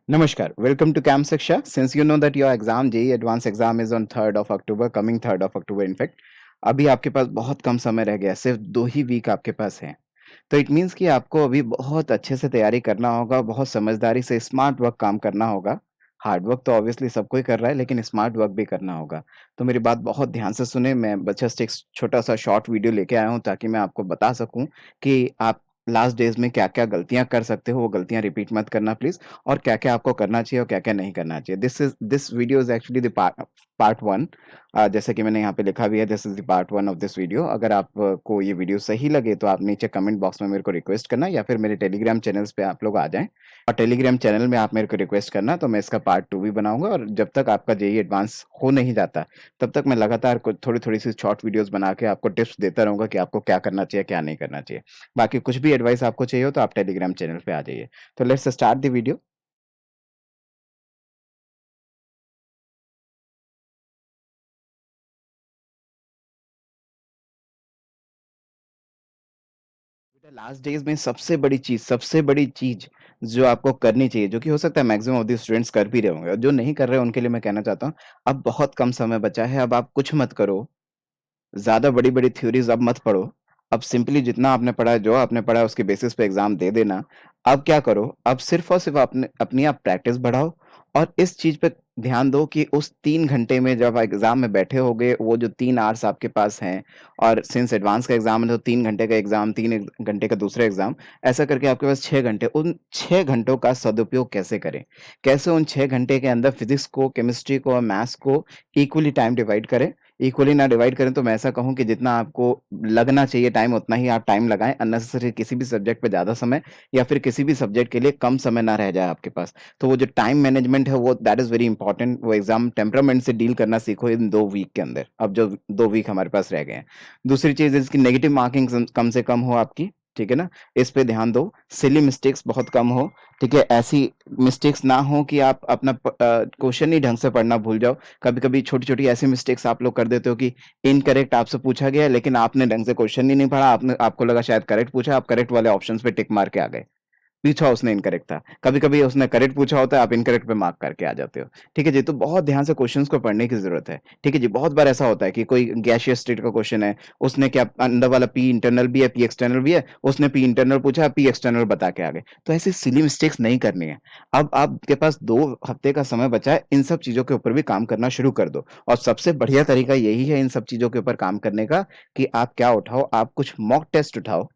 Namaskar. Welcome to Camp Shiksha. Since you know that your exam JEE Advanced exam is on 3rd of October, coming 3rd of October in fact, अभी आपके पास बहुत कम समय रह गया है, सिर्फ 2 ही week आपके पास है। तो इट मीन्स कि आपको अभी बहुत अच्छे से तैयारी करना होगा, बहुत समझदारी से स्मार्ट वर्क काम करना होगा। हार्ड वर्क तो ऑब्वियसली सब कोई कर रहा है, लेकिन स्मार्ट वर्क भी करना होगा। तो मेरी बात बहुत ध्यान से सुनें, मैं ब जस्ट एक छोटा-सा शॉर्ट वीडियो लेके आया हूँ ताकि मैं आपको बता सकूँ कि आप लास्ट डेज़ में क्या-क्या गलतियाँ कर सकते हो, वो गलतियाँ रिपीट मत करना प्लीज़। और क्या-क्या आपको करना चाहिए और क्या-क्या नहीं करना चाहिए। This video is actually the part 1। जैसे कि मैंने यहाँ पे लिखा भी है, this is the part 1 of this video. अगर आप को ये वीडियो सही लगे तो आप नीचे कमेंट बॉक्स में मेरे को रिक्वेस्ट करना या फिर मेरे टेलीग्राम चैनल्स पे आप लोग आ जाएँ और टेलीग्राम चैनल में आप मेरे को रिक्वेस्ट करना, तो मैं इसका पार्ट 2 भी बनाऊँगा। और जब तक आपका जेईई एडवांस हो नहीं जाता, तब तक मैं लगातार कुछ थोड़ी-थोड़ी सी शॉर्ट वीडियोज़ बना के आपको टिप्स देता रहूँगा कि आपको क्या करना चाहिए, क्या नहीं करना चाहिए। बाकी कुछ भी एडवाइस आपको चाहिए हो तो आप टेलीग्राम चैनल पे आ जाइए। तो लेट्स स्टार्ट द वीडियो। बेटा लास्ट डेज़ में सबसे बड़ी चीज़ जो आपको करनी चाहिए, जो कि हो सकता है मैक्सिमम ऑफ द स्टूडेंट्स कर भी रहे होंगे और जो नहीं कर रहे हैं उनके लिए मैं कहना चाहता हूँ, अब बहुत कम समय बचा है, अब आप कुछ मत करो। ज़्यादा बड़ी-बड़ी थ्योरीज़ अब मत पढ़ो। अब सिंपली जितना आपने पढ़ा है, जो आपने पढ़ा है उसके बेसिस पे एग्ज़ाम दे देना। अब क्या करो, अब सिर्फ़ और सिर्फ़ अपनी आप प्रैक्टिस बढ़ाओ और इस चीज़ पे ध्यान दो कि उस 3 घंटे में जब एग्ज़ाम में बैठे होगे, वो जो 3 आवर्स आपके पास हैं और सिंस एडवांस का एग्ज़ाम है तो 3 घंटे का एग्ज़ाम, 3 घंटे का दूसरा एग्ज़ाम, ऐसा करके आपके पास 6 घंटे, उन 6 घंटों का सदुपयोग कैसे करें? कैसे उन 6 घंटे के अंदर फिज़िक्स को, केमिस्ट्री को और मैथ्स को इक्वली टाइम डिवाइड करें? इक्वली ना डिवाइड करें तो मैं ऐसा कहूँ कि जितना आपको लगना चाहिए टाइम उतना ही आप टाइम लगाएँ, अननेसेसरी किसी भी सब्जेक्ट पे ज़्यादा समय या फिर किसी भी सब्जेक्ट के लिए कम समय ना रह जाए आपके पास। तो वो जो टाइम मैनेजमेंट है वो दैट इज़ वेरी इंपॉर्टेंट, वो एग्ज़ाम टेम्परामेंट से डील करना सीखो इन 2 वीक के अंदर, अब जो 2 वीक हमारे पास रह गए हैं। दूसरी चीज़ इसकी नेगेटिव मार्किंग कम से कम हो आपकी, ठीक है ना? इस पे ध्यान दो, सिली मिस्टेक्स बहुत कम हो, ठीक है? ऐसी मिस्टेक्स ना हो कि आप अपना क्वेश्चन ही ढंग से पढ़ना भूल जाओ। कभी-कभी छोटी-छोटी ऐसी मिस्टेक्स आप लोग कर देते हो कि इनकरेक्ट आपसे पूछा गया है, लेकिन आपने ढंग से क्वेश्चन ही नहीं पढ़ा, आपने आपको लगा शायद करेक्ट पूछा, आप करेक्ट वाले ऑप्शंस पे टिक मार के आ गए। पूछा उसने इनकरेक्ट था। कभी-कभी उसने करेक्ट पूछा होता है, आप इनकरेक्ट पे मार्क करके आ जाते हो। ठीक है जी? तो बहुत ध्यान से क्वेश्चन्स को पढ़ने की ज़रूरत है। ठीक है जी? बहुत बार ऐसा होता है कि कोई गैसियस स्टेट का क्वेश्चन है, उसने क्या अंदर वाला पी इंटरनल भी है, पी एक्सटर्नल भी है, उसने पी इंटरनल पूछा, पी एक्सटर्नल बता के आ गए। तो ऐसी सिली मिस्टेक्स नहीं करनी है। अब आपके पास 2 हफ्ते का समय बचा है, इन सब चीज़ों के ऊपर भी काम करना शुरू कर दो और सबसे बढ़िया तरीका यही है इन सब चीज़ों के ऊपर काम करने का कि आप क्या उठाओ, आप कुछ मॉक टेस्ट उठाओ।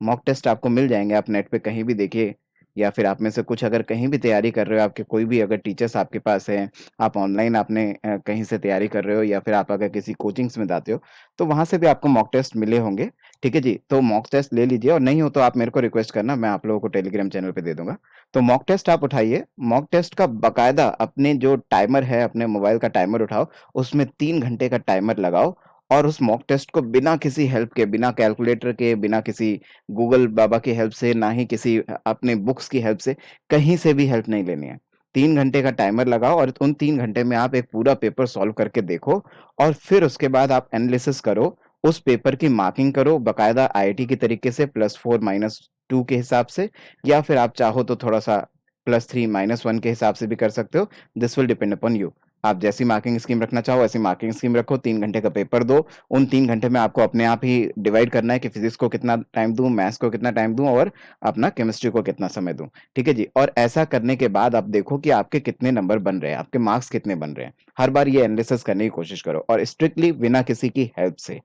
मॉक टेस्ट आपको मिल जाएँगे, आप नेट पे कहीं भी देखिए या फिर आप में से कुछ अगर कहीं भी तैयारी कर रहे हो, आपके कोई भी अगर टीचर्स आपके पास हैं, आप ऑनलाइन आपने कहीं से तैयारी कर रहे हो या फिर आप अगर किसी कोचिंग्स में जाते हो, तो वहाँ से भी आपको मॉक टेस्ट मिले होंगे, ठीक है जी? तो मॉक टेस्ट ले लीजिए और नहीं हो तो आप मेरे को रिक्वेस्ट करना, मैं आप लोगों को टेलीग्राम चैनल पे दे दूँगा। तो मॉक टेस्ट आप उठाइए, मॉक टेस्ट का बाकायदा अपने जो टाइमर है, अपने मोबाइल का टाइमर उठाओ, उसमें 3 घंटे का टाइमर लगाओ और उस मॉक टेस्ट को बिना किसी हेल्प के, बिना कैलकुलेटर के, बिना किसी गूगल बाबा की हेल्प से, ना ही किसी अपने बुक्स की हेल्प से, कहीं से भी हेल्प नहीं लेनी है। 3 घंटे का टाइमर लगाओ और उन 3 घंटे में आप एक पूरा पेपर सॉल्व करके देखो और फिर उसके बाद आप एनालिसिस करो, उस पेपर की मार्किंग करो बाकायदा आईआईटी के तरीके से +4 -2 के हिसाब से या फिर आप चाहो तो थोड़ा-सा +3 -1 के हिसाब से भी कर सकते हो। This will depend upon you. आप जैसी मार्किंग स्कीम रखना चाहो वैसी मार्किंग स्कीम रखो, 3 घंटे का पेपर दो। उन 3 घंटे में आपको अपने आप ही डिवाइड करना है कि फिज़िक्स को कितना टाइम दूँ, मैथ्स को कितना टाइम दूँ और अपना केमिस्ट्री को कितना समय दूँ। ठीक है जी? और ऐसा करने के बाद आप देखो कि आपके कितने नंबर बन रहे हैं, आपके मार्क्स कितने बन रहे हैं। हर बार ये एनालिसिस करने की कोशिश करो और स्ट्रिक्टली बिना किसी की हेल्प से।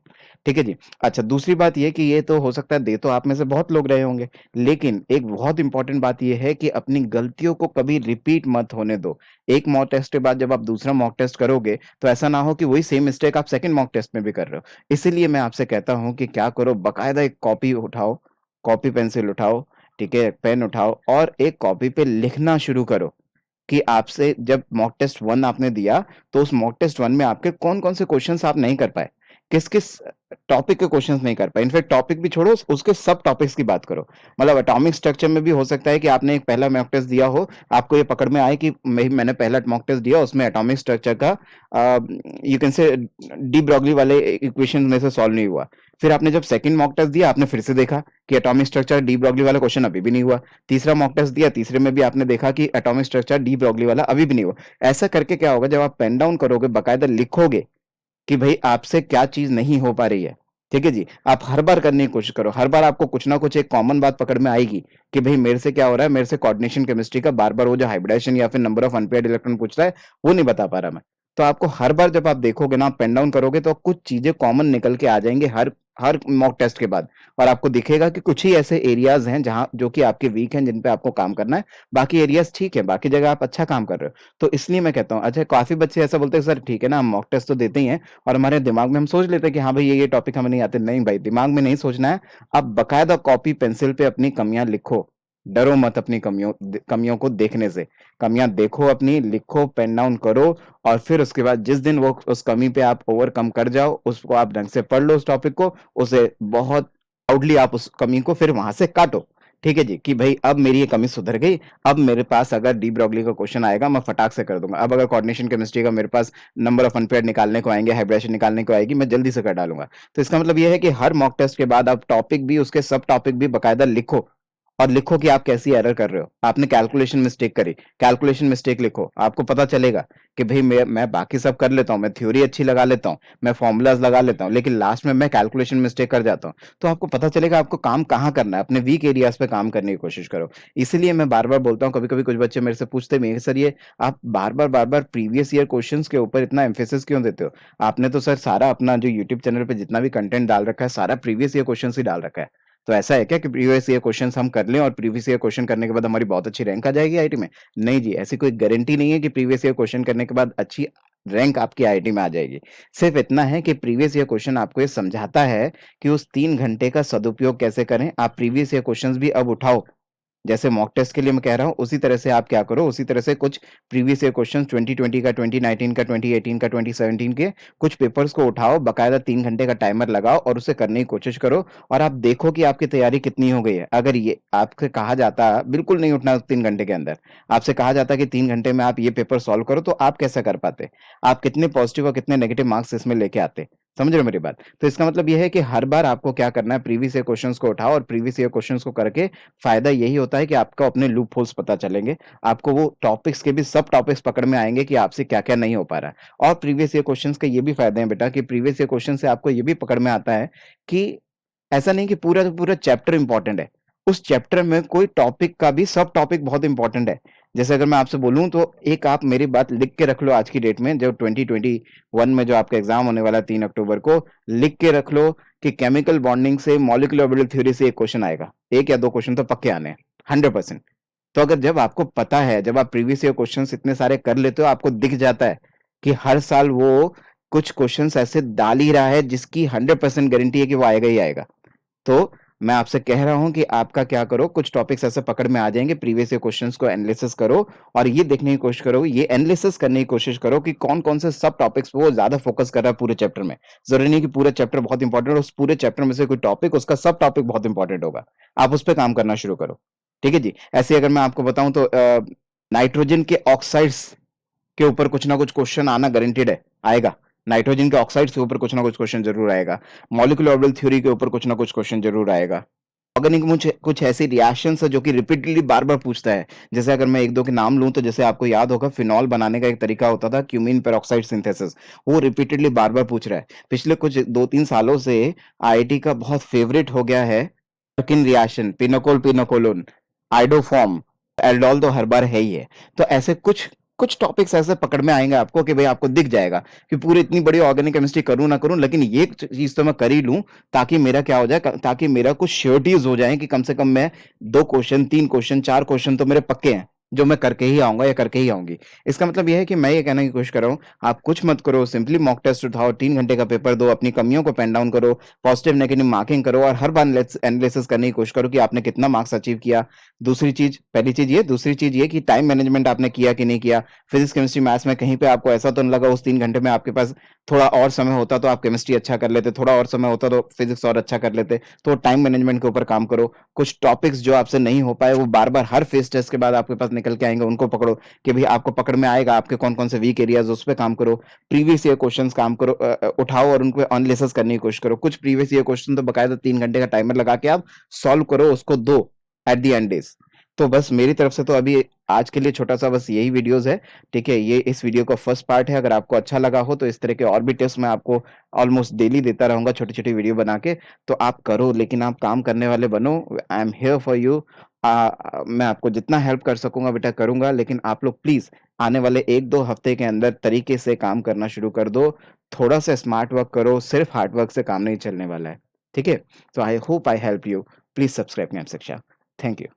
ठीक है जी? अच्छा दूसरी बात ये कि ये तो हो सकता है दे तो आप में से बहुत लोग रहे होंगे, लेकिन एक बहुत इम्पोर्टेंट बात ये है कि अपनी गलतियों को कभी रिपीट मत होने दो। एक मॉक टेस्ट के बाद जब आप दूसरा मॉक टेस्ट करोगे, तो ऐसा ना हो कि वही सेम मिस्टेक आप सेकंड मॉक टेस्ट में भी कर रहे हो। इसीलिए मैं आपसे कहता हूँ कि क्या करो बाकायदा एक कॉपी उठाओ, कॉपी पेंसिल उठाओ, ठीक है? पेन उठाओ और एक कॉपी पे लिखना शुरू करो कि आपसे जब मॉक टेस्ट 1 आपने दिया, तो उस मॉक टेस्ट 1 में आपके कौन-कौन से क्वेश्चन्स आप नहीं कर पाए। किस-किस टॉपिक के क्वेश्चंस नहीं कर पाए। इनफैक्ट टॉपिक भी छोड़ो, उसके सब टॉपिक्स की बात करो। मतलब एटॉमिक स्ट्रक्चर में भी हो सकता है कि आपने एक पहला मॉक टेस्ट दिया हो, आपको ये पकड़ में आए कि मैंने पहला मॉक टेस्ट दिया, उसमें एटॉमिक स्ट्रक्चर का you can say de Broglie वाले इक्वेशन में से सॉल्व नहीं हुआ। फिर आपने जब सेकंड मॉक टेस्ट दिया, आपने फिर से देखा कि एटॉमिक स्ट्रक्चर डी ब्रॉगली वाला क्वेश्चन अभी भी नहीं हुआ। तीसरा मॉक टेस्ट दिया, तीसरे में भी आपने देखा कि एटॉमिक स्ट्रक्चर डी ब्रॉगली वाला अभी भी नहीं हुआ। ऐसा करके क्या होगा, जब आप पेन डाउन करोगे, बाकायदा लिखोगे कि भाई आपसे क्या चीज नहीं हो पा रही है, ठीक है जी, आप हर बार करने की कोशिश करो। हर बार आपको कुछ ना कुछ एक कॉमन बात पकड़ में आएगी कि भाई मेरे से क्या हो रहा है, मेरे से कोऑर्डिनेशन केमिस्ट्री का बार बार वो जो हाइब्रिडाइजेशन या फिर नंबर ऑफ अनपेयर्ड इलेक्ट्रॉन पूछ रहा है, वो नहीं बता पा रहा मैं। तो आपको हर बार जब आप देखोगे ना, आप पेन डाउन करोगे, तो कुछ चीजें कॉमन निकल के आ जाएंगे हर हर मॉक टेस्ट के बाद। और आपको दिखेगा कि कुछ ही ऐसे एरियाज हैं जहां जो कि आपके वीक हैं, जिन पे आपको काम करना है। बाकी एरियाज ठीक है, बाकी जगह आप अच्छा काम कर रहे हो। तो इसलिए मैं कहता हूँ, अच्छा काफी बच्चे ऐसा बोलते हैं सर ठीक है ना, हम मॉक टेस्ट तो देते ही हैं और हमारे दिमाग में हम सोच लेते हैं कि हाँ भाई ये टॉपिक हमें नहीं आते। नहीं भाई, दिमाग में नहीं सोचना है। आप बकायदा कॉपी पेंसिल पे अपनी कमियां लिखो। डरो मत अपनी कमियों को देखने से। कमियां देखो, अपनी लिखो, पेन डाउन करो। और फिर उसके बाद जिस दिन वो उस कमी पे आप ओवरकम कर जाओ, उसको आप ढंग से पढ़ लो उस टॉपिक को, उसे बहुत प्राउडली आप उस कमी को फिर वहां से काटो। ठीक है जी, कि भाई अब मेरी ये कमी सुधर गई। अब मेरे पास अगर डी ब्रॉगली का क्वेश्चन आएगा, मैं फटाक से कर दूंगा। अब अगर कोऑर्डिनेशन केमिस्ट्री का मेरे पास नंबर ऑफ अनपेयर्ड निकालने को आएंगे, हाइब्रिडेशन निकालने को आएगी, मैं जल्दी से कर डालूंगा। तो इसका मतलब यह है कि हर मॉक टेस्ट के बाद आप टॉपिक भी, उसके सब टॉपिक भी बकायदा लिखो। और लिखो कि आप कैसी एरर कर रहे हो। आपने कैलकुलेशन मिस्टेक करी, कैलकुलेशन मिस्टेक लिखो। आपको पता चलेगा कि भाई मैं बाकी सब कर लेता हूँ, मैं थ्योरी अच्छी लगा लेता हूँ, मैं फॉर्मूलाज लगा लेता हूँ, लेकिन लास्ट में मैं कैलकुलेशन मिस्टेक कर जाता हूँ। तो आपको पता चलेगा आपको काम कहाँ करना है। अपने वीक एरियाज पे काम करने की कोशिश करो। इसीलिए मैं बार बार बोलता हूँ, कभी कभी कुछ बच्चे मेरे से पूछते भी हैं, सर ये आप बार बार प्रीवियस ईयर क्वेश्चंस के ऊपर इतना एम्फेसिस क्यों देते हो? आपने तो सर सारा अपना जो यूट्यूब चैनल पे जितना भी कंटेंट डाल रखा है, सारा प्रीवियस ईयर क्वेश्चन ही डाल रखा है। तो ऐसा है क्या कि प्रीवियस ईयर क्वेश्चंस हम कर लें और प्रीवियस ईयर क्वेश्चन करने के बाद हमारी बहुत अच्छी रैंक आ जाएगी आईआईटी में? नहीं जी, ऐसी कोई गारंटी नहीं है कि प्रीवियस ईयर क्वेश्चन करने के बाद अच्छी रैंक आपकी आईआईटी में आ जाएगी। सिर्फ इतना है कि प्रीवियस ईयर क्वेश्चन आपको ये समझाता है कि उस 3 घंटे का सदुपयोग कैसे करें। आप प्रीवियस ईयर क्वेश्चंस भी अब उठाओ। जैसे मॉक टेस्ट के लिए मैं कह रहा हूँ, उसी तरह से आप क्या करो, उसी तरह से कुछ प्रीवियस ईयर क्वेश्चंस 2020 का, 2019 का, 2018 का, 2017 के कुछ पेपर्स को उठाओ, बकायदा 3 घंटे का टाइमर लगाओ और उसे करने की कोशिश करो। और आप देखो कि आपकी तैयारी कितनी हो गई है। अगर ये आपसे कहा जाता बिल्कुल नहीं उठना 3 घंटे के अंदर, आपसे कहा जाता कि 3 घंटे में आप ये पेपर सॉल्व करो, तो आप कैसा कर पाते? आप कितने पॉजिटिव और कितने नेगेटिव मार्क्स इसमें लेके आते? समझ रहे हो मेरी बात? तो इसका मतलब ये है कि हर बार आपको क्या करना है, प्रीवियस ईयर क्वेश्चंस को उठाओ और प्रीवियस ईयर क्वेश्चंस को करके फायदा यही होता है कि आपको अपने लूप होल्स पता चलेंगे। आपको वो टॉपिक्स के भी सब टॉपिक्स पकड़ में आएंगे कि आपसे क्या क्या नहीं हो पा रहा है। और प्रीवियस ईयर क्वेश्चंस के ये भी फायदे हैं बेटा, कि प्रीवियस ईयर क्वेश्चन से आपको ये भी पकड़ में आता है कि ऐसा नहीं कि पूरा पूरा चैप्टर इंपॉर्टेंट है। उस चैप्टर में कोई टॉपिक का भी सब टॉपिक बहुत इंपॉर्टेंट है। जैसे अगर मैं आपसे बोलूं, तो एक आप मेरी बात लिख के रख लो आज की डेट में, जो 2021 में जो आपका एग्जाम होने वाला है 3 अक्टूबर को, लिख के रख लो कि केमिकल बॉन्डिंग से, मॉलिक्यूलर ऑर्बिटल थ्योरी से एक क्वेश्चन आएगा। एक या दो क्वेश्चन तो पक्के आने हैं, 100%। तो अगर जब आपको पता है, जब आप प्रीवियस ईयर क्वेश्चंस इतने सारे कर लेते हो, आपको दिख जाता है कि हर साल वो कुछ क्वेश्चंस ऐसे डाल ही रहा है जिसकी 100% गारंटी है कि वो आएगा ही आएगा। तो मैं आपसे कह रहा हूं कि आपका क्या करो, कुछ टॉपिक्स ऐसे पकड़ में आ जाएंगे, प्रीवियस ईयर क्वेश्चंस को एनालिसिस करो। और ये देखने की कोशिश करो, ये एनालिसिस करने की कोशिश करो कि कौन कौन से सब टॉपिक्स पे वो ज्यादा फोकस कर रहा है पूरे चैप्टर में। जरूरी नहीं कि पूरा चैप्टर बहुत इंपॉर्टेंट, उस पूरे चैप्टर में से कोई टॉपिक, उसका सब टॉपिक बहुत इंपॉर्टेंट होगा। आप उस पर काम करना शुरू करो। ठीक है जी। ऐसे अगर मैं आपको बताऊं तो नाइट्रोजन के ऑक्साइड्स के ऊपर कुछ ना कुछ क्वेश्चन आना गारंटेड है, आएगा। नाइट्रोजन के ऑक्साइड्स के ऊपर कुछ ना कुछ क्वेश्चन जरूर आएगा। मॉलिक्यूलर ऑर्बिटल थ्योरी के ऊपर कुछ ना कुछ क्वेश्चन जरूर आएगा। ऑर्गेनिक मुझे कुछ ऐसी रिएक्शंस है जो कि रिपीटेडली बार बार पूछता है। जैसे अगर मैं एक दो के नाम लूं, तो जैसे आपको याद होगा, फिनॉल बनाने का एक तरीका होता था, क्यूमीन पेरोक्साइड सिंथेसिस। वो रिपीटेडली बार बार पूछ रहा है। पिछले कुछ 2-3 सालों से आईआईटी का बहुत फेवरेट हो गया है किन रिएक्शन, पिनोकोल पिनोकोलोन, आइडोफॉर्म, एल्डोल तो हर बार है ही है। तो ऐसे कुछ कुछ टॉपिक्स ऐसे पकड़ में आएंगे आपको कि भाई आपको दिख जाएगा कि पूरी इतनी बड़ी ऑर्गेनिक केमिस्ट्री करूं ना करूं, लेकिन ये चीज तो मैं कर ही लूं, ताकि मेरा क्या हो जाए, ताकि मेरा कुछ श्योरिटीज हो जाए कि कम से कम मैं 2 क्वेश्चन, 3 क्वेश्चन, 4 क्वेश्चन तो मेरे पक्के हैं जो मैं करके ही आऊँगा या करके ही आऊँगी। इसका मतलब ये है कि मैं ये कहने की कोशिश कर रहा हूँ, आप कुछ मत करो, सिंपली मॉक टेस्ट उठाओ, 3 घंटे का पेपर दो, अपनी कमियों को पेन डाउन करो, पॉजिटिव नेगेटिव मार्किंग करो और हर बार एनालिसिस करने की कोशिश करो कि आपने कितना मार्क्स अचीव किया। दूसरी चीज़, पहली चीज़ ये, दूसरी चीज़ ये कि टाइम मैनेजमेंट आपने किया कि नहीं किया। फिज़िक्स, केमिस्ट्री, मैथ्स में कहीं पे आपको ऐसा तो नहीं लगा उस 3 घंटे में आपके पास थोड़ा और समय होता तो आप केमिस्ट्री अच्छा कर लेते, थोड़ा और समय होता तो फिज़िक्स और अच्छा कर लेते। तो टाइम मैनेजमेंट के ऊपर काम करो। कुछ टॉपिक्स जो आपसे नहीं हो पाए वो बार-बार हर फेस टेस्ट के बाद आपके पास निकल के आएँगे, उनको पकड़ो कि भई आपको पकड़ में आएगा, आपके कौन-कौन से वीक एरियाज़ उस पे काम करो। प्रीवियस ईयर क्वेश्चन्स काम करो, उठाओ और उनको एनालिसिस करने की कोशिश करो। कुछ प्रीवियस ईयर क्वेश्चन तो बाकायदा 3 घंटे का टाइमर लगा के आप सॉल्व करो, उसको दो एट द एंड डेज़। तो बस मेरी तरफ से तो अभी आज के लिए छोटा-सा बस यही वीडियोज़ है, ठीक है? ये इस वीडियो का फर्स्ट पार्ट है, अगर आपको अच्छा लगा हो तो इस तरह के और भी टिप्स मैं आपको ऑलमोस्ट डेली देता रहूँगा छोटी-छोटी वीडियो बना के, तो आप करो लेकिन आप काम करने वाले बनो। I am here for you. मैं आपको जितना हेल्प कर सकूँगा बेटा करूँगा, लेकिन आप लोग प्लीज़ आने वाले 1-2 हफ्ते के अंदर तरीके से काम करना शुरू कर दो। थोड़ा-सा स्मार्ट वर्क करो, सिर्फ हार्ड वर्क से काम नहीं चलने वाला है, ठीक है? So I hope I helped you. Please subscribe Gnam Shiksha. Thank you.